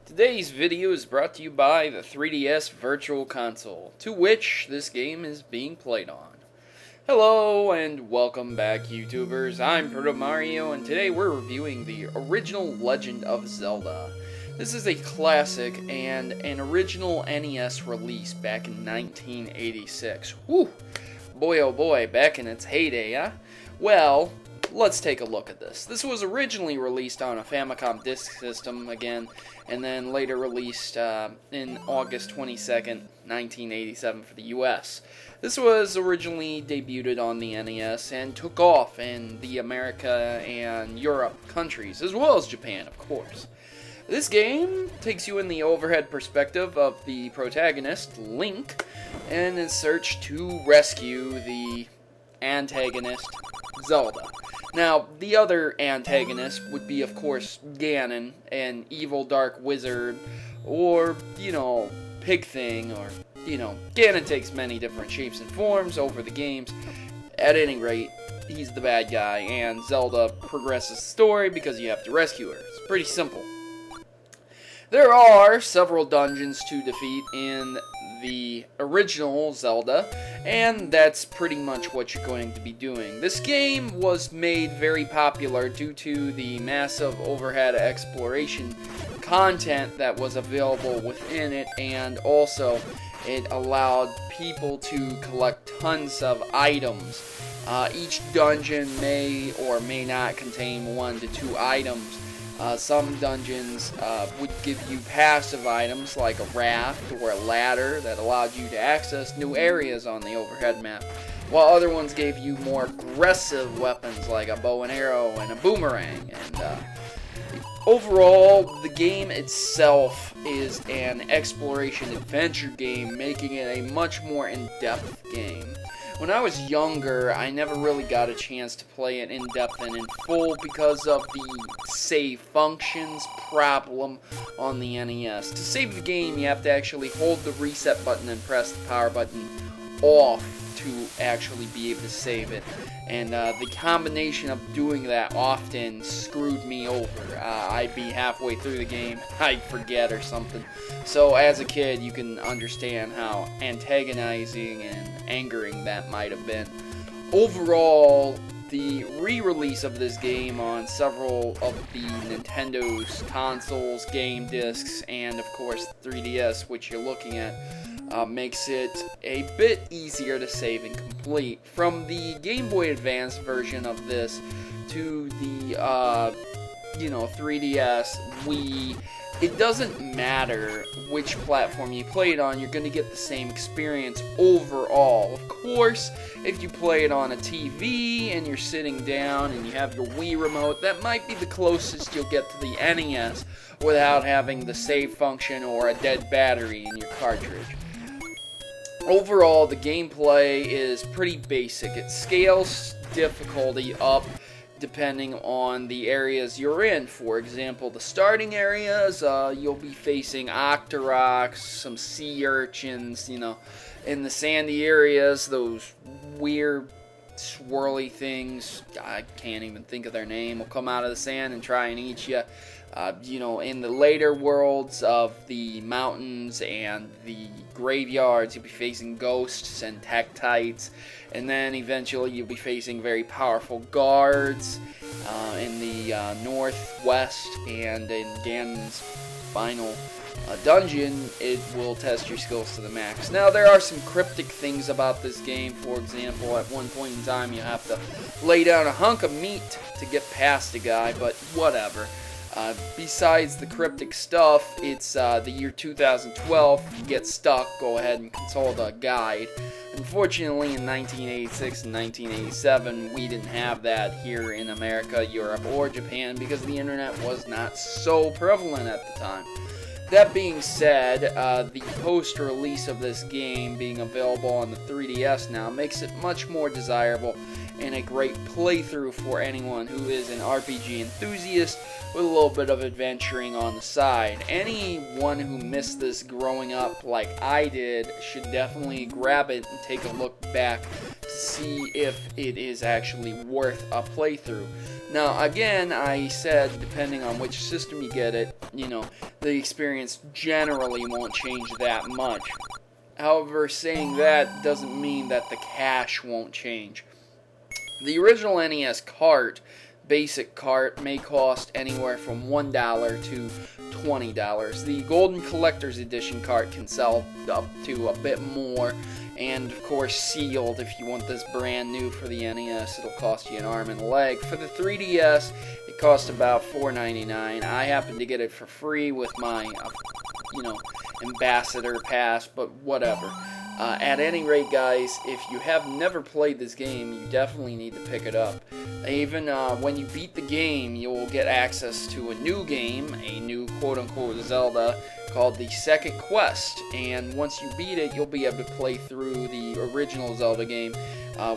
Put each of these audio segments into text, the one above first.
Today's video is brought to you by the 3DS Virtual Console, to which this game is being played on. Hello and welcome back, YouTubers. I'm Protomario, and today we're reviewing the original Legend of Zelda. This is a classic and an original NES release back in 1986. Whew! Boy oh boy, back in its heyday, huh? Well, let's take a look at this. This was originally released on a Famicom Disk System again, and then later released in August 22nd, 1987 for the US. This was originally debuted on the NES and took off in the America and Europe countries, as well as Japan, of course. This game takes you in the overhead perspective of the protagonist, Link, in his search to rescue the antagonist, Zelda. Now, the other antagonist would be, of course, Ganon, an evil dark wizard, or, pig thing, or, Ganon takes many different shapes and forms over the games. At any rate, he's the bad guy, and Zelda progresses the story because you have to rescue her. It's pretty simple. There are several dungeons to defeat in the original Zelda, and that's pretty much what you're going to be doing. This game was made very popular due to the massive overhead exploration content that was available within it, and also it allowed people to collect tons of items. Each dungeon may or may not contain 1 to 2 items. Some dungeons would give you passive items like a raft or a ladder that allowed you to access new areas on the overhead map, while other ones gave you more aggressive weapons like a bow and arrow and a boomerang. And overall, the game itself is an exploration adventure game, making it a much more in-depth game. When I was younger, I never really got a chance to play it in depth and in full because of the save functions problem on the NES. To save the game, you have to actually hold the reset button and press the power button off to actually be able to save it. And the combination of doing that often screwed me over. I'd be halfway through the game, I'd forget or something. So as a kid, you can understand how antagonizing and angering that might have been. Overall, the re-release of this game on several of the Nintendo's consoles, game discs, and of course 3DS, which you're looking at, makes it a bit easier to save and complete. From the Game Boy Advance version of this to the 3DS, Wii, it doesn't matter which platform you play it on, you're going to get the same experience overall. Of course, if you play it on a TV and you're sitting down and you have your Wii remote, that might be the closest you'll get to the NES without having the save function or a dead battery in your cartridge. Overall, the gameplay is pretty basic. It scales difficulty up depending on the areas you're in. For example, the starting areas, you'll be facing Octoroks, some sea urchins, in the sandy areas, those weird swirly things, I can't even think of their name, will come out of the sand and try and eat you. In the later worlds of the mountains and the graveyards, you'll be facing ghosts and Tektites, and then eventually you'll be facing very powerful guards in the northwest, and in Ganon's final dungeon, it will test your skills to the max. Now, there are some cryptic things about this game. For example, at one point in time, you have to lay down a hunk of meat to get past a guy, but whatever. Besides the cryptic stuff, it's the year 2012. If you get stuck, go ahead and consult a guide. Unfortunately, in 1986 and 1987, we didn't have that here in America, Europe, or Japan because the internet was not so prevalent at the time. That being said, the post-release of this game being available on the 3DS now makes it much more desirable and a great playthrough for anyone who is an RPG enthusiast with a little bit of adventuring on the side. Anyone who missed this growing up like I did should definitely grab it and take a look back to see if it is actually worth a playthrough. Now, again, I said depending on which system you get it, the experience generally won't change that much. However, saying that doesn't mean that the cash won't change. The original NES cart, basic cart, may cost anywhere from $1 to $20. The Golden Collector's Edition cart can sell up to a bit more, and of course sealed. If you want this brand new for the NES, it'll cost you an arm and a leg. For the 3DS, it costs about $4.99. I happen to get it for free with my ambassador pass, but whatever. At any rate, guys, if you have never played this game, you definitely need to pick it up. Even when you beat the game, you'll get access to a new game, a new quote-unquote Zelda, called the Second Quest. And once you beat it, you'll be able to play through the original Zelda game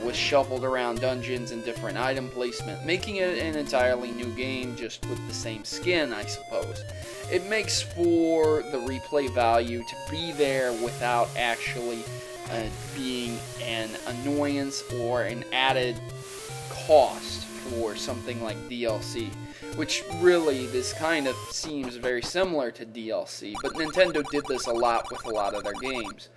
with shuffled around dungeons and different item placement, making it an entirely new game, just with the same skin, I suppose. It makes for the replay value to be there without actually being an annoyance or an added cost for something like DLC, which really this kind of seems very similar to DLC, but Nintendo did this a lot with a lot of their games.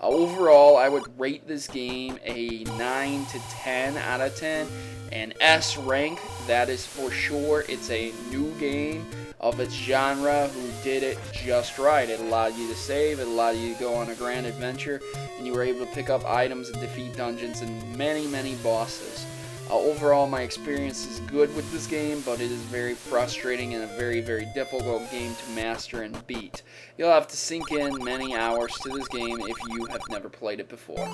Overall, I would rate this game a 9 to 10 out of 10, an S rank, that is for sure. It's a new game of its genre who did it just right. It allowed you to save, it allowed you to go on a grand adventure, and you were able to pick up items and defeat dungeons and many bosses. Overall, my experience is good with this game, but it is very frustrating and a very difficult game to master and beat. You'll have to sink in many hours to this game if you have never played it before.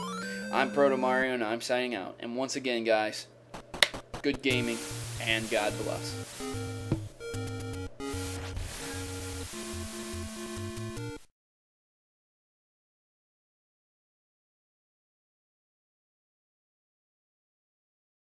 I'm Protomario, and I'm signing out. And once again, guys, good gaming, and God bless.